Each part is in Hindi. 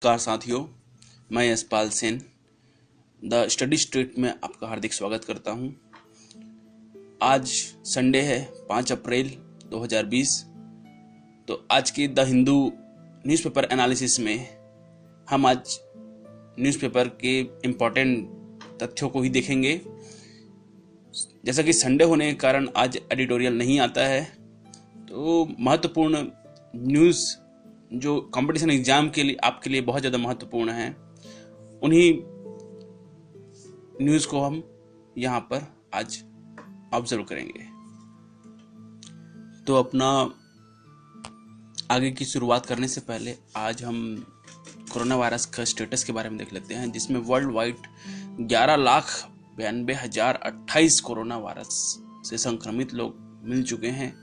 नमस्कार साथियों, मैं Yashpal Sen the study street में आपका हार्दिक स्वागत करता हूं। आज संडे है 5 अप्रैल 2020। तो आज की द हिंदू न्यूज़पेपर एनालिसिस में हम आज न्यूज़पेपर के इम्पोर्टेंट तथ्यों को ही देखेंगे। जैसा कि संडे होने के कारण आज एडिटोरियल नहीं आता है, तो महत्वपूर्ण न्यूज़ जो कंपटीशन एग्जाम के लिए आपके लिए बहुत ज़्यादा महत्वपूर्ण है, उन्हीं न्यूज़ को हम यहाँ पर आज ऑब्जर्व करेंगे। तो अपना आगे की शुरुआत करने से पहले आज हम कोरोना वायरस का स्टेटस के बारे में देख लेते हैं, जिसमें वर्ल्ड वाइड 11,92,028 कोरोना वायरस से संक्रमित लोग मिल चुके हैं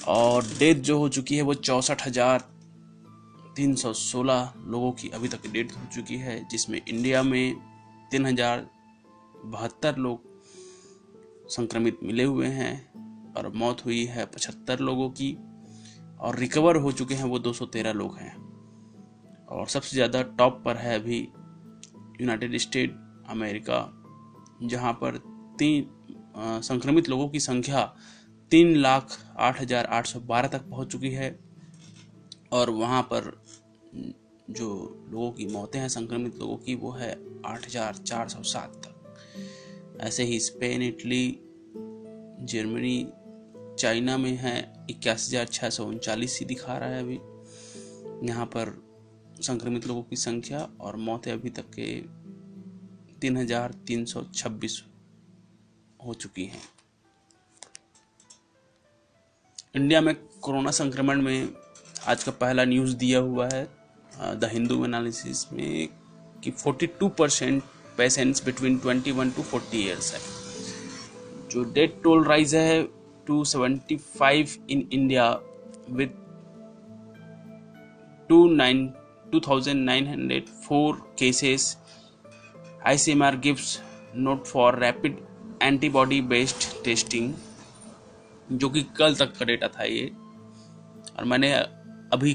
और डेथ जो हो चुकी है वो 64,316 लोगों की अभी तक डेथ हो चुकी है, जिसमें इंडिया में 3,072 लोग संक्रमित मिले हुए हैं और मौत हुई है 75 लोगों की और रिकवर हो चुके हैं वो 213 लोग हैं। और सबसे ज़्यादा टॉप पर है अभी यूनाइटेड स्टेट अमेरिका, जहां पर संक्रमित लोगों की संख्या 3,08,812 तक पहुंच चुकी है और वहां पर जो लोगों की मौतें हैं संक्रमित लोगों की वो है 8,407 तक। ऐसे ही स्पेन, इटली, जर्मनी, चाइना में है 81,639 ही दिखा रहा है अभी यहाँ पर संक्रमित लोगों की संख्या, और मौतें अभी तक के 3,326 हो चुकी हैं। इंडिया में कोरोना संक्रमण में आज का पहला न्यूज़ दिया हुआ है द हिंदू एनालिसिस में कि 42% पेशेंट्स बिटवीन 21 to 40 ईयर्स है। जो डेथ टोल राइज है 275 in India with 2,904 cases. ICMR gives note for rapid antibody based testing, जो कि कल तक का डेटा था ये, और मैंने अभी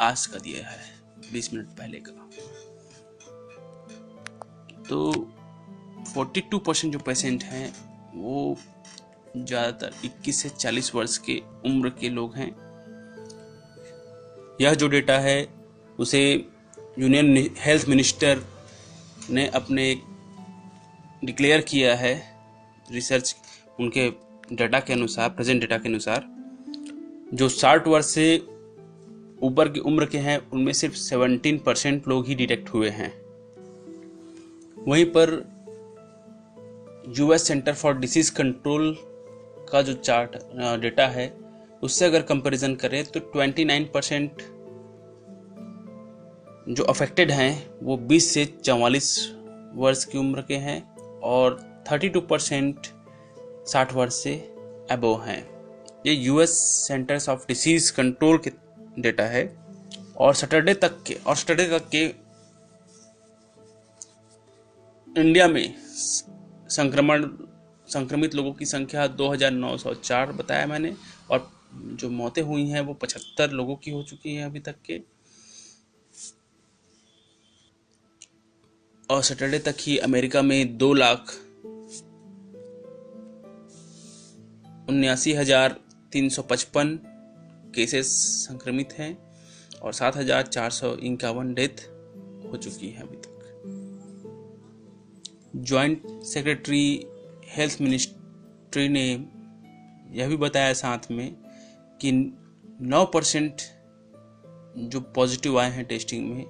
आज का दिया है 20 मिनट पहले का। तो 42% जो पेशेंट हैं वो ज़्यादातर 21 से 40 वर्ष के उम्र के लोग हैं। यह जो डेटा है उसे यूनियन हेल्थ मिनिस्टर ने अपने डिक्लेयर किया है रिसर्च उनके डेटा के अनुसार, प्रेजेंट डेटा के अनुसार। जो 60 वर्ष से ऊपर की उम्र के हैं उनमें सिर्फ 17% लोग ही डिटेक्ट हुए हैं। वहीं पर US centre for disease control का जो चार्ट डेटा है उससे अगर कंपैरिजन करें तो 29% जो अफेक्टेड हैं वो 20 से 44 वर्ष की उम्र के हैं और 32% 60 वर्ष से अबव हैं। ये US centres of disease control के डेटा है और सैटरडे तक के इंडिया में संक्रमित लोगों की संख्या 2,904 बताया मैंने, और जो मौतें हुई हैं वो 75 लोगों की हो चुकी हैं अभी तक के। और सैटरडे तक ही अमेरिका में 2,79,355 केसेस संक्रमित हैं और 7,451 डेथ हो चुकी है अभी तक। जॉइंट सेक्रेटरी हेल्थ मिनिस्ट्री ने यह भी बताया साथ में कि 9% जो पॉजिटिव आए हैं टेस्टिंग में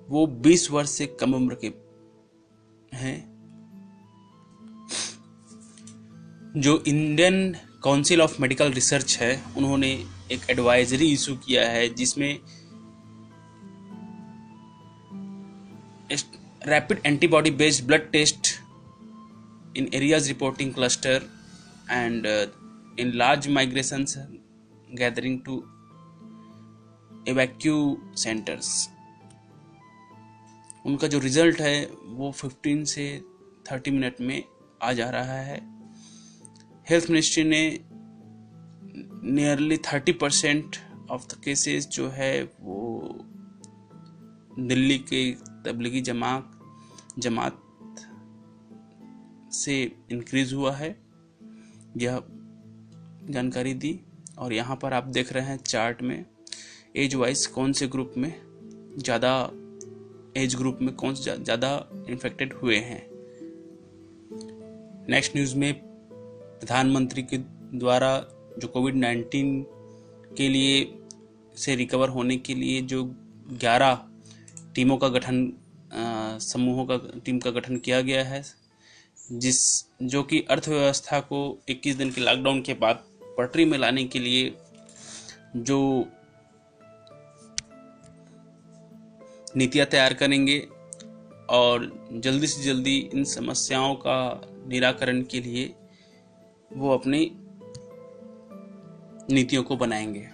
वो 20 वर्ष से कम उम्र के हैं। जो Indian Council of Medical Research है उन्होंने एक एडवाइजरी इशू किया है जिसमें rapid antibody based blood test in areas reporting cluster and in large migrations gathering to evacuee centres, उनका जो रिजल्ट है वो 15 से 30 मिनट में आ जा रहा है। हेल्थ मिनिस्ट्री ने नियरली 30% ऑफ द केसेस जो है वो दिल्ली के तबलीगी जमात से इंक्रीज हुआ है, यह जानकारी दी। और यहाँ पर आप देख रहे हैं चार्ट में एज वाइज कौन से ग्रुप में ज़्यादा इन्फेक्टेड हुए हैं। नेक्स्ट न्यूज़ में प्रधानमंत्री के द्वारा जो कोविड-19 के लिए से रिकवर होने के लिए जो 11 टीम का गठन किया गया है, जो कि अर्थव्यवस्था को 21 दिन के लॉकडाउन के बाद पटरी में लाने के लिए जो नीतियां तैयार करेंगे और जल्दी से जल्दी इन समस्याओं का निराकरण के लिए वो अपनी नीतियों को बनाएंगे।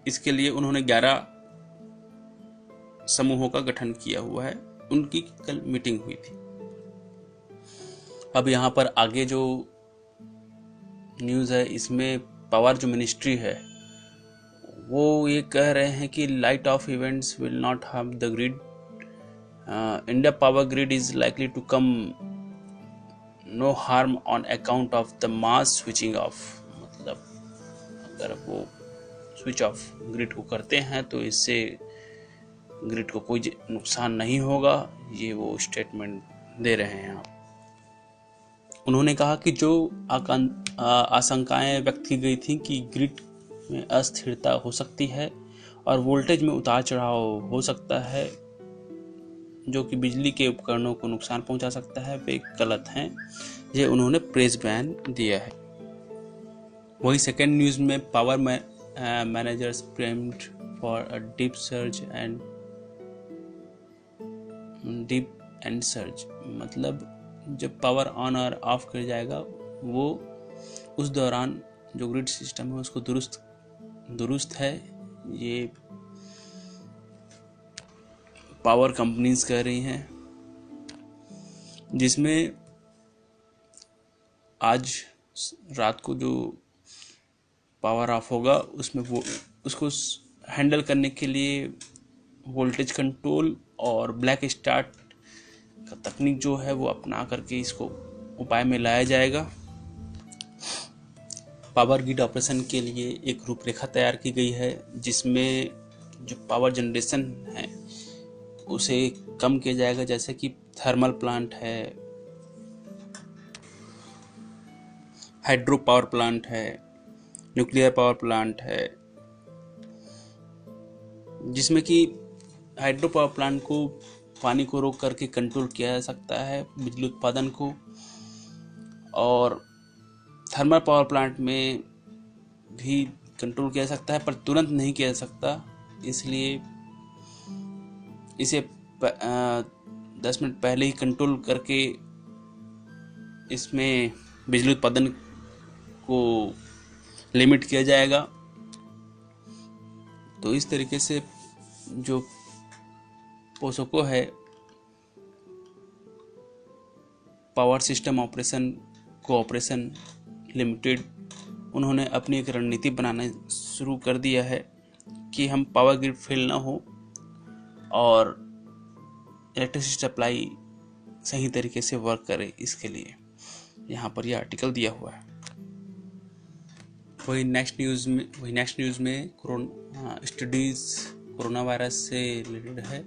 इसके लिए उन्होंने 11 समूहों का गठन किया हुआ है, उनकी कल मीटिंग हुई थी। अब यहाँ पर आगे जो न्यूज़ है, इसमें पावर जो मिनिस्ट्री है वो ये कह रहे हैं कि light off events will not harm the grid. India power grid is likely to come no harm on account of the mass switching off. मतलब अगर वो स्विच ऑफ ग्रिड को करते हैं तो इससे ग्रिड को कोई नुकसान नहीं होगा, ये वो स्टेटमेंट दे रहे हैं आप। उन्होंने कहा कि जो आशंकाएं व्यक्त की गई थी कि ग्रिड में अस्थिरता हो सकती है और वोल्टेज में उतार चढ़ाव हो सकता है जो कि बिजली के उपकरणों को नुकसान पहुंचा सकता है, वे गलत हैं। ये उन्होंने प्रेस बयान दिया है। वही सेकेंड न्यूज़ में power managers blamed for a deep and surge. मतलब जब पावर ऑन और ऑफ कर जाएगा वो उस दौरान जो ग्रिड सिस्टम है उसको दुरुस्त है, ये पावर कंपनीज कह रही हैं। जिसमें आज रात को जो पावर ऑफ होगा उसमें वो उसको हैंडल करने के लिए वोल्टेज कंट्रोल और ब्लैक स्टार्ट का तकनीक जो है वो अपना करके इसको उपाय में लाया जाएगा। पावर ग्रिड ऑपरेशन के लिए एक रूपरेखा तैयार की गई है जिसमें जो पावर जनरेशन है उसे कम किया जाएगा, जैसे कि थर्मल प्लांट है, हाइड्रो पावर प्लांट है, न्यूक्लियर पावर प्लांट है। जिसमें कि हाइड्रो पावर प्लांट को पानी को रोक करके कंट्रोल किया जा सकता है बिजली उत्पादन को, और थर्मल पावर प्लांट में भी कंट्रोल किया जा सकता है पर तुरंत नहीं किया जा सकता, इसलिए इसे 10 मिनट पहले ही कंट्रोल करके इसमें बिजली उत्पादन को लिमिट किया जाएगा। तो इस तरीके से जो पोसोको है, power system operation cooperation limited, उन्होंने अपनी एक रणनीति बनाना शुरू कर दिया है कि हम पावर ग्रिड फेल ना हो और इलेक्ट्रिसिटी सप्लाई सही तरीके से वर्क करे। इसके लिए यहाँ पर यह आर्टिकल दिया हुआ है। वही नेक्स्ट न्यूज़ में स्टडीज कोरोना वायरस से रिलेटेड है,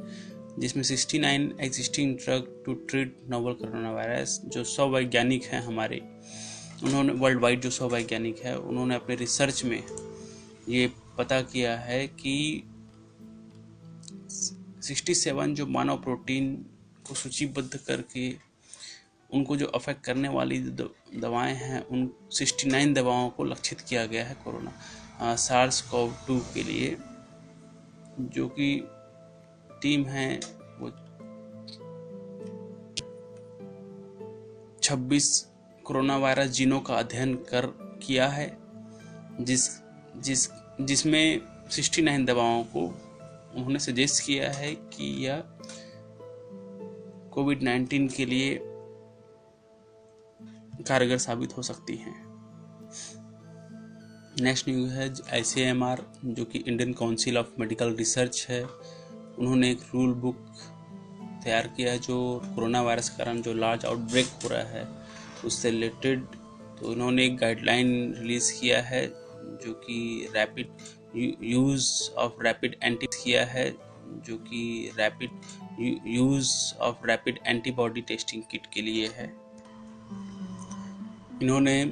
जिसमें 69 existing drug to treat novel corona virus. जो 100 वैज्ञानिक हैं हमारे, उन्होंने वर्ल्ड वाइड जो 100 वैज्ञानिक हैं उन्होंने अपने रिसर्च में ये पता किया है कि 67 जो मानव प्रोटीन को सूचीबद्ध करके उनको जो अफेक्ट करने वाली दवाएं हैं, उन 69 दवाओं को लक्षित किया गया है कोरोना SARS-CoV-2 के लिए। जो कि टीम है वो 26 कोरोना वायरस जीनों का अध्ययन किया है, जिसमें 69 दवाओं को उन्होंने सजेस्ट किया है कि यह कोविड-19 के लिए कारगर साबित हो सकती हैं। नेक्स्ट न्यूज़ है ICMR, जो कि Indian Council of Medical Research है, उन्होंने एक रूल बुक तैयार किया है जो कोरोना वायरस के कारण जो लार्ज आउटब्रेक हो रहा है उससे रिलेटेड। तो उन्होंने एक गाइडलाइन रिलीज़ किया है जो कि रैपिड एंटीबॉडी टेस्टिंग किट के लिए है। इन्होंने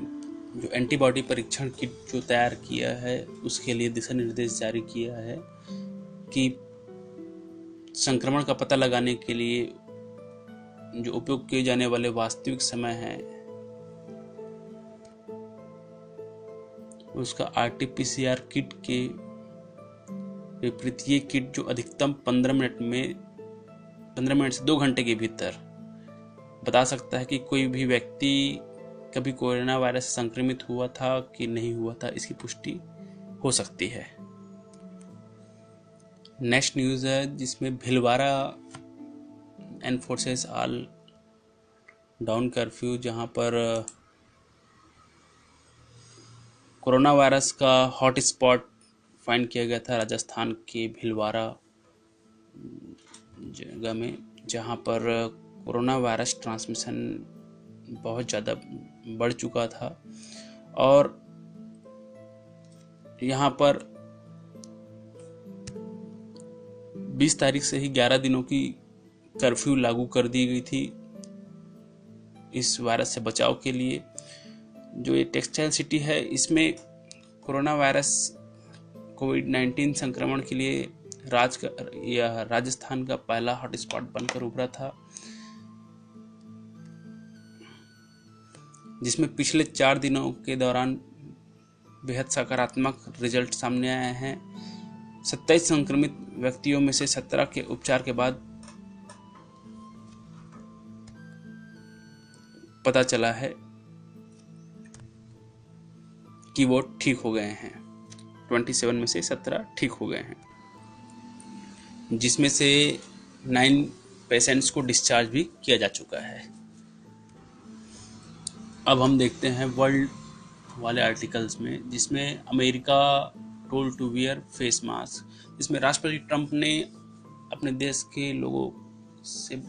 जो एंटीबॉडी परीक्षण किट जो तैयार किया है उसके लिए दिशा निर्देश जारी किया है कि संक्रमण का पता लगाने के लिए जो उपयोग किए जाने वाले वास्तविक समय है उसका RT-PCR किट के विपरीत ये किट जो अधिकतम 15 मिनट से 2 घंटे के भीतर बता सकता है कि कोई भी व्यक्ति कभी कोरोना वायरस से संक्रमित हुआ था कि नहीं हुआ था, इसकी पुष्टि हो सकती है। नेक्स्ट न्यूज़ है जिसमें भिलवाड़ा एनफोर्सेस ऑल डाउन कर्फ्यू, जहां पर कोरोना वायरस का हॉट स्पॉट फाइंड किया गया था राजस्थान के भिलवाड़ा जगह में, जहां पर कोरोना वायरस ट्रांसमिशन बहुत ज़्यादा बढ़ चुका था और यहाँ पर 20 तारीख से ही 11 दिनों की कर्फ्यू लागू कर दी गई थी इस वायरस से बचाव के लिए। जो ये टेक्सटाइल सिटी है इसमें कोरोना वायरस कोविड-19 संक्रमण के लिए राजस्थान का पहला हॉटस्पॉट बनकर उभरा था, जिसमें पिछले 4 दिनों के दौरान बेहद सकारात्मक रिजल्ट सामने आए हैं। 27 संक्रमित व्यक्तियों में से 17 के उपचार के बाद पता चला है कि वो ठीक हो गए हैं। 27 में से 17 ठीक हो गए हैं, जिसमें से 9 पेशेंट्स को डिस्चार्ज भी किया जा चुका है। अब हम देखते हैं वर्ल्ड वाले आर्टिकल्स में, जिसमें America told to wear face mask, जिसमें राष्ट्रपति ट्रंप ने अपने देश के लोगों से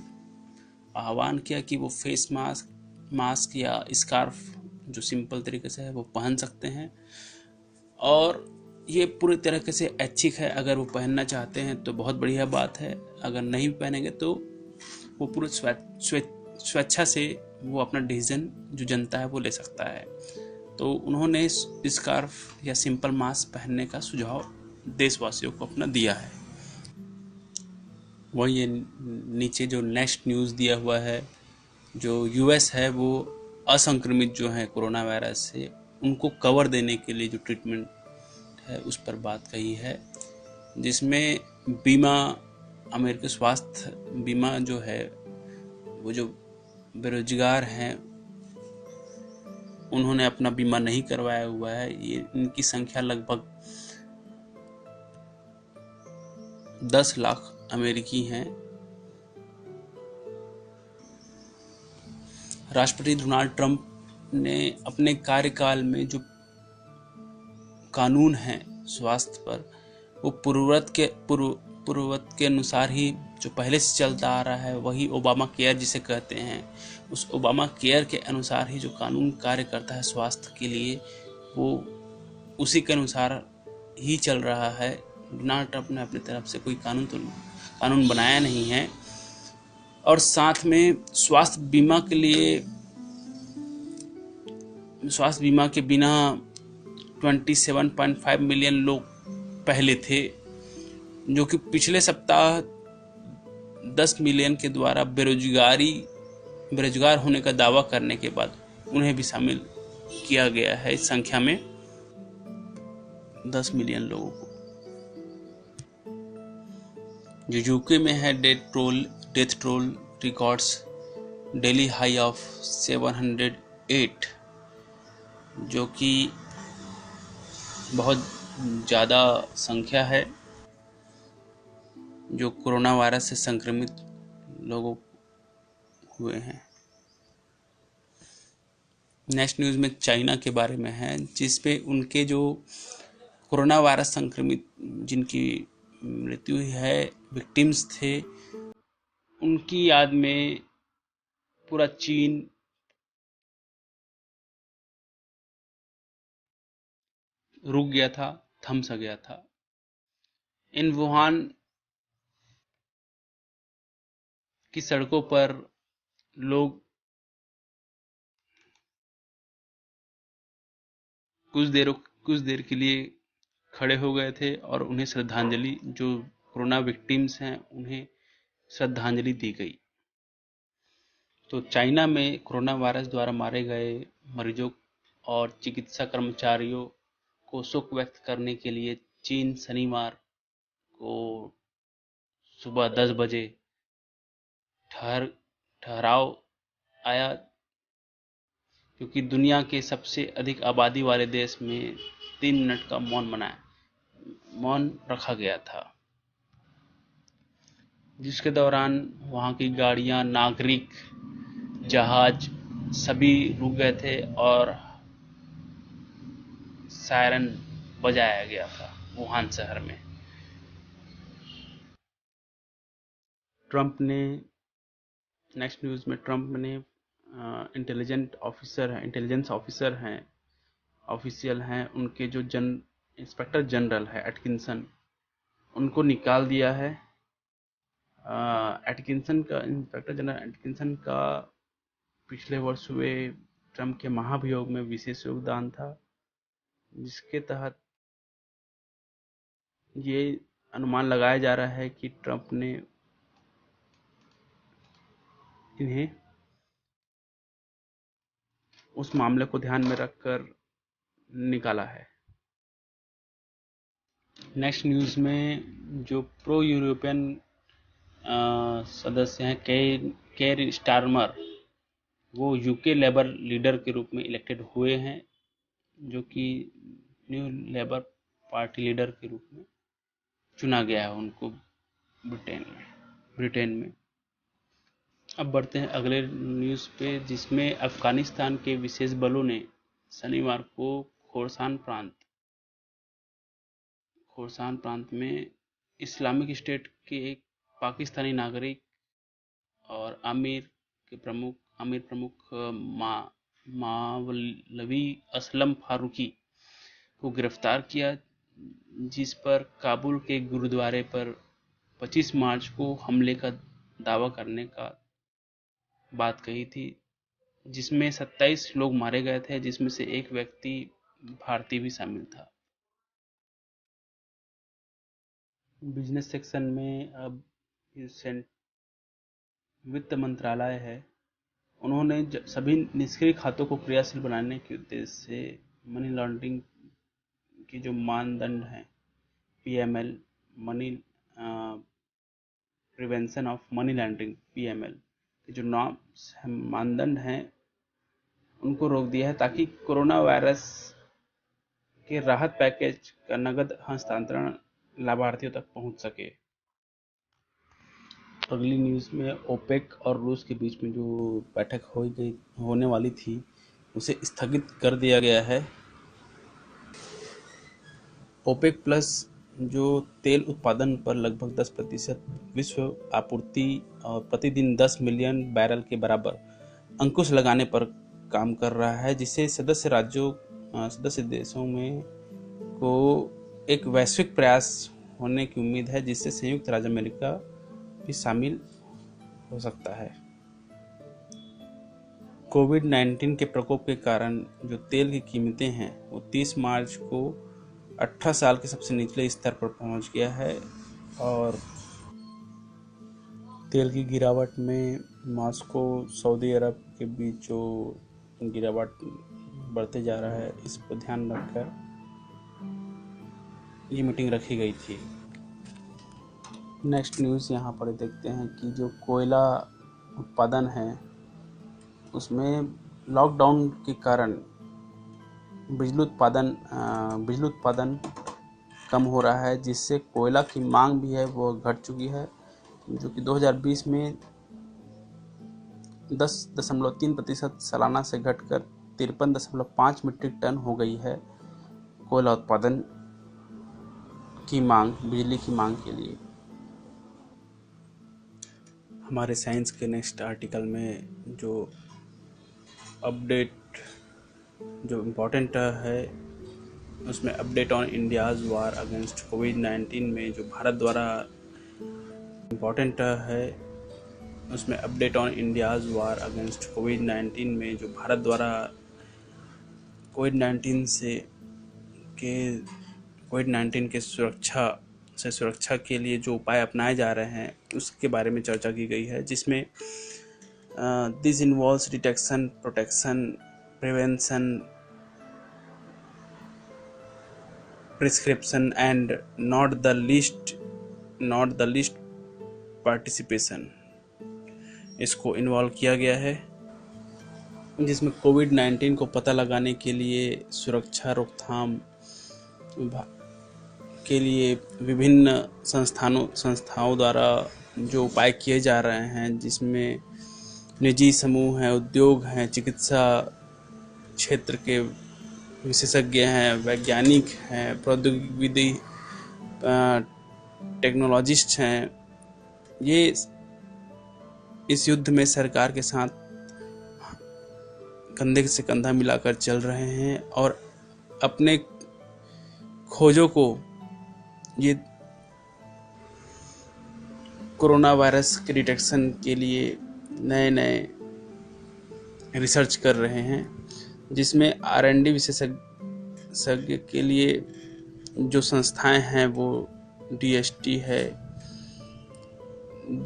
आह्वान किया कि वो फेस मास्क या स्कार्फ जो सिंपल तरीके से है वो पहन सकते हैं और ये पूरी तरीके से ऐच्छिक है। अगर वो पहनना चाहते हैं तो बहुत बढ़िया बात है, अगर नहीं पहनेंगे तो वो पूरी स्वेच्छा से वो अपना डिसीजन जो जनता है वो ले सकता है। तो उन्होंने स्कार्फ या सिंपल मास्क पहनने का सुझाव देशवासियों को अपना दिया है। वही ये नीचे जो नेक्स्ट न्यूज़ दिया हुआ है, जो US है वो असंक्रमित जो है कोरोना वायरस से उनको कवर देने के लिए जो ट्रीटमेंट है उस पर बात कही है, जिसमें बीमा, अमेरिकी स्वास्थ्य बीमा जो है वो जो बेरोजगार हैं उन्होंने अपना बीमा नहीं करवाया हुआ है, ये इनकी संख्या लगभग 10 लाख अमेरिकी हैं। राष्ट्रपति डोनाल्ड ट्रंप ने अपने कार्यकाल में जो कानून है स्वास्थ्य पर वो पूर्ववत के अनुसार ही जो पहले से चलता आ रहा है, वही ओबामा केयर जिसे कहते हैं, उस ओबामा केयर के अनुसार ही जो कानून कार्य करता है स्वास्थ्य के लिए वो उसी के अनुसार ही चल रहा है। डोनाल्ड ट्रंप ने अपनी तरफ से कोई कानून बनाया नहीं है। और साथ में स्वास्थ्य बीमा के बिना 27.5 मिलियन लोग पहले थे, जो कि पिछले सप्ताह 10 मिलियन के द्वारा बेरोजगार होने का दावा करने के बाद उन्हें भी शामिल किया गया है इस संख्या में 10 मिलियन लोगों को। जो यूके में है death toll records daily high of 708, जो कि बहुत ज़्यादा संख्या है जो कोरोना वायरस से संक्रमित लोगों हुए हैं। नेक्स्ट न्यूज़ में चाइना के बारे में है, जिस पे उनके जो कोरोना वायरस संक्रमित जिनकी मृत्यु हुई है, विक्टिम्स थे, उनकी याद में पूरा चीन रुक गया था, थम सा गया था। इन वुहान की सड़कों पर लोग कुछ देर के लिए खड़े हो गए थे और उन्हें श्रद्धांजलि, जो कोरोना विक्टिम्स हैं उन्हें श्रद्धांजलि दी गई। तो चाइना में कोरोना वायरस द्वारा मारे गए मरीजों और चिकित्सा कर्मचारियों को शोक व्यक्त करने के लिए चीन शनिवार को सुबह 10 बजे ठहराव आया, क्योंकि दुनिया के सबसे अधिक आबादी वाले देश में 3 मिनट का मौन रखा गया था, जिसके दौरान वहां की गाड़ियां, नागरिक, जहाज सभी रुक गए थे और सायरन बजाया गया था वुहान शहर में। नेक्स्ट न्यूज में ट्रंप ने इंटेलिजेंस ऑफिशियल हैं, उनके जो इंस्पेक्टर जनरल है एटकिंसन, उनको निकाल दिया है। इंस्पेक्टर जनरल एटकिंसन का पिछले वर्ष हुए ट्रंप के महाभियोग में विशेष योगदान था, जिसके तहत ये अनुमान लगाया जा रहा है कि ट्रंप ने इन्हें उस मामले को ध्यान में रखकर निकाला है। नेक्स्ट न्यूज में जो प्रो यूरोपियन सदस्य हैं केर स्टारमर, वो यूके लेबर लीडर के रूप में इलेक्टेड हुए हैं, जो कि न्यू लेबर पार्टी लीडर के रूप में चुना गया है उनको ब्रिटेन में। अब बढ़ते हैं अगले न्यूज़ पे, जिसमें अफगानिस्तान के विशेष बलों ने शनिवार को खोरासान प्रांत में इस्लामिक स्टेट के एक पाकिस्तानी नागरिक और आमिर प्रमुख मावलवी असलम फारूकी को गिरफ्तार किया, जिस पर काबुल के गुरुद्वारे पर 25 मार्च को हमले का दावा करने का बात कही थी, जिसमें 27 लोग मारे गए थे, जिसमें से एक व्यक्ति भारतीय भी शामिल था। बिजनेस सेक्शन में अब वित्त मंत्रालय है, उन्होंने सभी निष्क्रिय खातों को क्रियाशील बनाने के उद्देश्य से मनी लॉन्ड्रिंग की जो मानदंड हैं, PML, money prevention of money laundering, PML के जो मानदंड हैं उनको रोक दिया है, ताकि कोरोना वायरस के राहत पैकेज का नगद हस्तांतरण लाभार्थियों तक पहुंच सके। अगली न्यूज़ में ओपेक और रूस के बीच में जो बैठक होने वाली थी, उसे स्थगित कर दिया गया है। ओपेक प्लस जो तेल उत्पादन पर लगभग 10% विश्व आपूर्ति और प्रतिदिन 10 मिलियन बैरल के बराबर अंकुश लगाने पर काम कर रहा है, जिससे सदस्य देशों में को एक वैश्विक प्रयास होने की उम्मीद है, जिससे संयुक्त राज्य अमेरिका भी शामिल हो सकता है। कोविड-19 के प्रकोप के कारण जो तेल की कीमतें हैं वो 30 मार्च को 18 साल के सबसे निचले स्तर पर पहुंच गया है, और तेल की गिरावट में मॉस्को सऊदी अरब के बीच जो गिरावट बढ़ते जा रहा है, इस पर ध्यान रखकर ये मीटिंग रखी गई थी। नेक्स्ट न्यूज़ यहाँ पर देखते हैं कि जो कोयला उत्पादन है उसमें लॉकडाउन के कारण बिजली उत्पादन कम हो रहा है, जिससे कोयला की मांग भी है वो घट चुकी है, जो कि 2020 में 10.3% सालाना से घटकर 53.5 मीट्रिक टन हो गई है कोयला उत्पादन बिजली की मांग के लिए। हमारे साइंस के नेक्स्ट आर्टिकल में अपडेट जो इम्पोर्टेंट है उसमें update on India's war against कोविड-19 में जो भारत द्वारा इम्पोर्टेंट है उसमें update on India's war against कोविड-19 में जो भारत द्वारा कोविड-19 के कोविड-19 के सुरक्षा के लिए जो उपाय अपनाए जा रहे हैं उसके बारे में चर्चा की गई है, जिसमें this involves detection, protection, prevention, prescription and not the least participation इसको इन्वॉल्व किया गया है, जिसमें कोविड-19 को पता लगाने के लिए सुरक्षा रोकथाम के लिए विभिन्न संस्थाओं द्वारा जो उपाय किए जा रहे हैं, जिसमें निजी समूह हैं, उद्योग हैं, चिकित्सा क्षेत्र के विशेषज्ञ हैं, वैज्ञानिक हैं, प्रौद्योगिकी टेक्नोलॉजिस्ट हैं, ये इस युद्ध में सरकार के साथ कंधे से कंधा मिलाकर चल रहे हैं और अपने खोजों को ये कोरोना वायरस के डिटेक्शन के लिए नए रिसर्च कर रहे हैं, जिसमें R&D विशेषज्ञ के लिए जो संस्थाएं हैं वो DST है,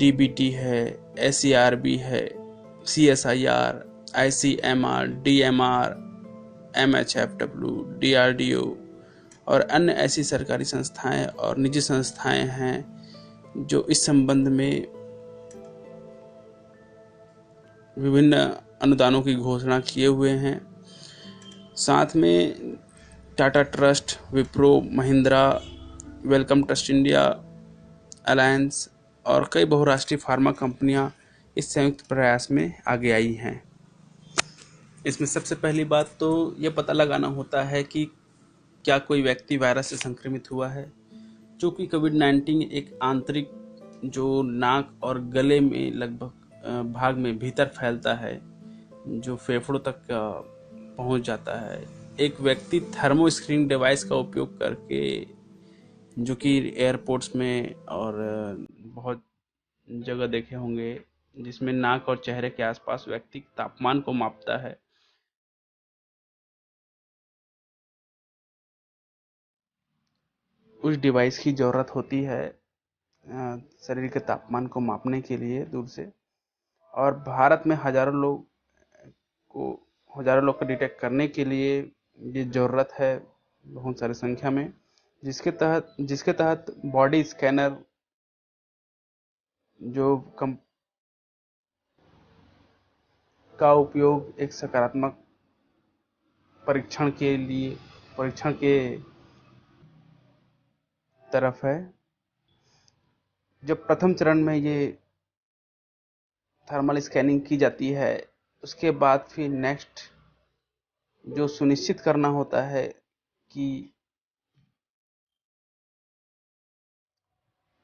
DBT है, SERB है, CSIR, ICMR, DMR, MHFW, DRDO और अन्य ऐसी सरकारी संस्थाएं और निजी संस्थाएं हैं जो इस संबंध में विभिन्न अनुदानों की घोषणा किए हुए हैं। साथ में Tata trust, Wipro, Mahindra, Wellcome Trust India, alliance और कई बहुराष्ट्रीय फार्मा कंपनियां इस संयुक्त प्रयास में आगे आई हैं। इसमें सबसे पहली बात तो ये पता लगाना होता है कि क्या कोई व्यक्ति वायरस से संक्रमित हुआ है, क्योंकि कोविड-19 एक आंतरिक जो नाक और गले में लगभग भाग में भीतर फैलता है, जो फेफड़ों तक पहुंच जाता है। एक व्यक्ति थर्मो स्क्रीनिंग डिवाइस का उपयोग करके, जो कि एयरपोर्ट्स में और बहुत जगह देखे होंगे, जिसमें नाक और चेहरे के आसपास व्यक्ति तापमान को मापता है, उस डिवाइस की ज़रूरत होती है शरीर के तापमान को मापने के लिए दूर से। और भारत में हजारों लोग को डिटेक्ट करने के लिए ये ज़रूरत है बहुत सारी संख्या में, जिसके तहत बॉडी स्कैनर जो का उपयोग एक सकारात्मक परीक्षण के तरफ है। जब प्रथम चरण में ये थर्मल स्कैनिंग की जाती है, उसके बाद फिर नेक्स्ट जो सुनिश्चित करना होता है कि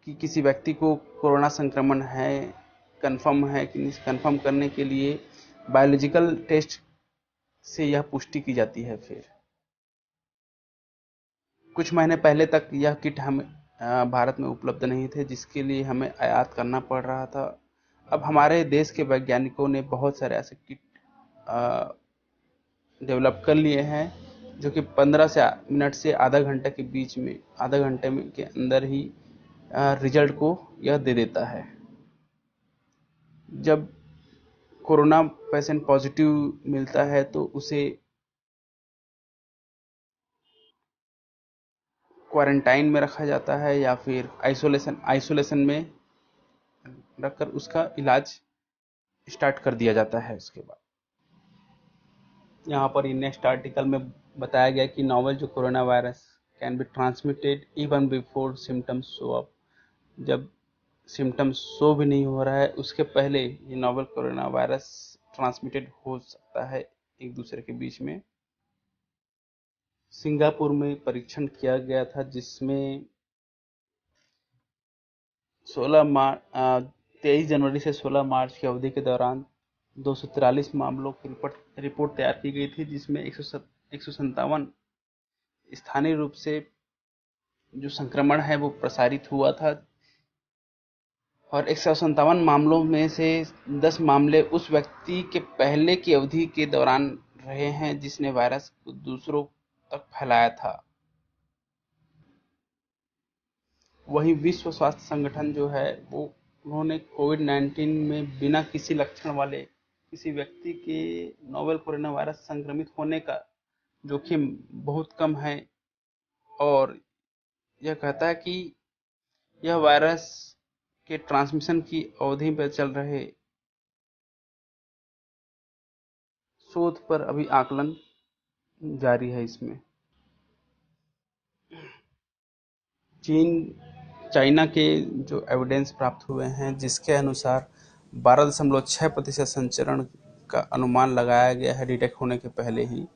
किसी व्यक्ति को कोरोना संक्रमण है, कंफर्म है कि नहीं, कंफर्म करने के लिए बायोलॉजिकल टेस्ट से यह पुष्टि की जाती है। फिर कुछ महीने पहले तक यह किट हम भारत में उपलब्ध नहीं थे, जिसके लिए हमें आयात करना पड़ रहा था। अब हमारे देश के वैज्ञानिकों ने बहुत सारे ऐसे किट डेवलप कर लिए हैं, जो कि 15 मिनट से आधा घंटे के अंदर ही रिजल्ट को यह दे देता है। जब कोरोना पेशेंट पॉजिटिव मिलता है तो उसे क्वारंटाइन में रखा जाता है या फिर आइसोलेशन में रखकर उसका इलाज स्टार्ट कर दिया जाता है। उसके बाद यहाँ पर नेक्स्ट आर्टिकल में बताया गया कि नोवेल जो corona virus can be transmitted even before symptoms show up. जब सिम्टम्स शो भी नहीं हो रहा है, उसके पहले ये नोवेल कोरोना वायरस ट्रांसमिटेड हो सकता है एक दूसरे के बीच में। सिंगापुर में परीक्षण किया गया था, जिसमें 23 जनवरी से 16 मार्च की अवधि के दौरान 243 मामलों की रिपोर्ट तैयार की गई थी, जिसमें 157 स्थानीय रूप से जो संक्रमण है वो प्रसारित हुआ था, और 157 मामलों में से 10 मामले उस व्यक्ति के पहले की अवधि के दौरान रहे हैं जिसने वायरस को दूसरों तक फैलाया था। वहीं विश्व स्वास्थ्य संगठन जो है वो उन्होंने कोविड-19 में बिना किसी लक्षण वाले किसी व्यक्ति के नोवेल कोरोना वायरस संक्रमित होने का जोखिम बहुत कम है, और यह कहता है कि यह वायरस के ट्रांसमिशन की अवधि पर चल रहे शोध पर अभी आकलन जारी है। इसमें चाइना के जो एविडेंस प्राप्त हुए हैं, जिसके अनुसार 12.6% संचरण का अनुमान लगाया गया है डिटेक्ट होने के पहले ही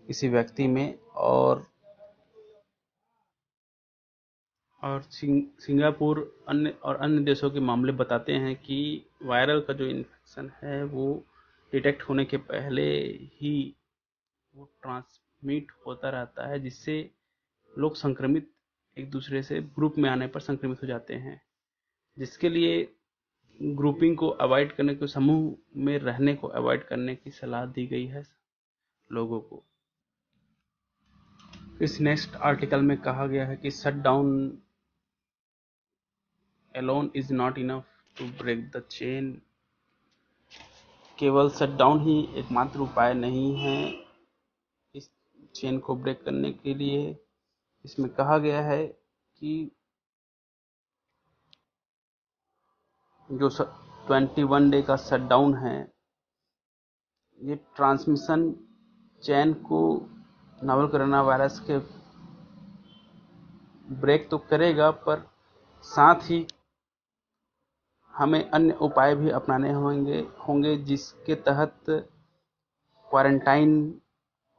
किसी व्यक्ति में, और सिंगापुर अन्य देशों के मामले बताते हैं कि वायरल का जो इन्फेक्शन है वो डिटेक्ट होने के पहले ही वो ट्रांसमिट होता रहता है, जिससे लोग संक्रमित एक दूसरे से ग्रुप में आने पर संक्रमित हो जाते हैं, जिसके लिए ग्रुपिंग को अवॉइड करने को, समूह में रहने को अवॉइड करने की सलाह दी गई है लोगों को। इस नेक्स्ट आर्टिकल में कहा गया है कि shut down alone is not enough to break the chain। केवल शट डाउन ही एकमात्र उपाय नहीं है इस चेन को ब्रेक करने के लिए। इसमें कहा गया है कि जो 21 डे का शट डाउन है, ये ट्रांसमिशन चेन को नोवेल कोरोना वायरस के ब्रेक तो करेगा, पर साथ ही हमें अन्य उपाय भी अपनाने होंगे जिसके तहत क्वारंटाइन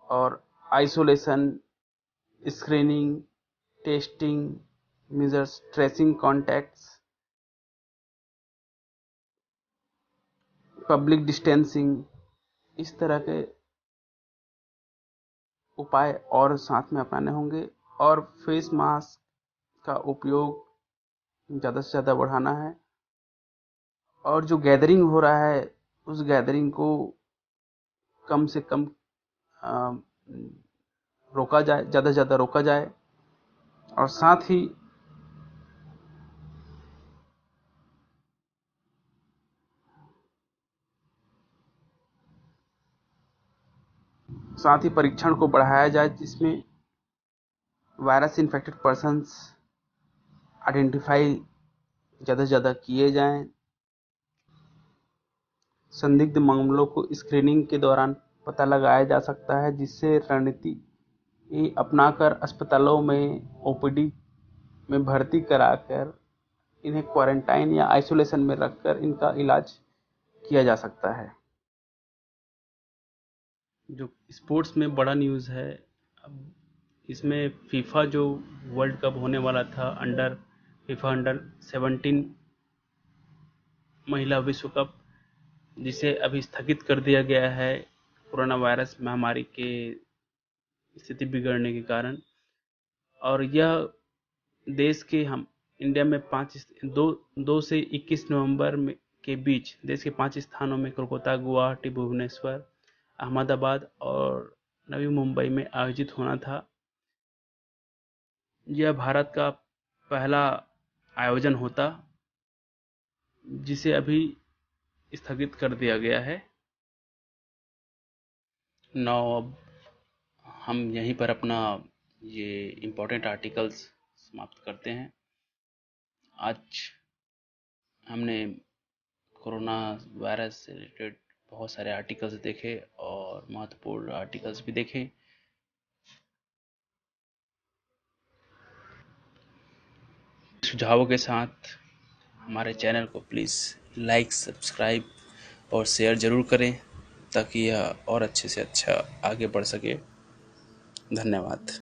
और isolation, screening, testing measures, tracing contacts, public distancing, इस तरह के उपाय और साथ में अपनाने होंगे, और फेस मास्क का उपयोग ज़्यादा से ज़्यादा बढ़ाना है, और जो गैदरिंग हो रहा है उस गैदरिंग को कम से कम रोका जाए, ज़्यादा से ज़्यादा रोका जाए, और साथ ही परीक्षण को बढ़ाया जाए, जिसमें वायरस इन्फेक्टेड पर्सन्स आइडेंटिफाई ज़्यादा से ज़्यादा किए जाएं। संदिग्ध मामलों को स्क्रीनिंग के दौरान पता लगाया जा सकता है, जिससे रणनीति अपनाकर अस्पतालों में ओपीडी में भर्ती कराकर इन्हें क्वारंटाइन या आइसोलेशन में रखकर इनका इलाज किया जा सकता है। जो स्पोर्ट्स में बड़ा न्यूज़ है, अब इसमें फीफा जो वर्ल्ड कप होने वाला था, फीफा अंडर 17 महिला विश्व कप, जिसे अभी स्थगित कर दिया गया है कोरोना वायरस महामारी के स्थिति बिगड़ने के कारण। और यह देश के हम इंडिया में 2 से 21 नवंबर के बीच देश के 5 स्थानों में कोलकाता, गुवाहाटी, भुवनेश्वर, अहमदाबाद और नवी मुंबई में आयोजित होना था। यह भारत का पहला आयोजन होता, जिसे अभी स्थगित कर दिया गया है। अब हम यहीं पर अपना ये इम्पोर्टेंट आर्टिकल्स समाप्त करते हैं। आज हमने कोरोना वायरस से रिलेटेड बहुत सारे आर्टिकल्स देखे और महत्वपूर्ण आर्टिकल्स भी देखे। सुझावों के साथ हमारे चैनल को प्लीज़ लाइक, सब्सक्राइब और शेयर ज़रूर करें, ताकि यह और अच्छे से अच्छा आगे बढ़ सके। धन्यवाद।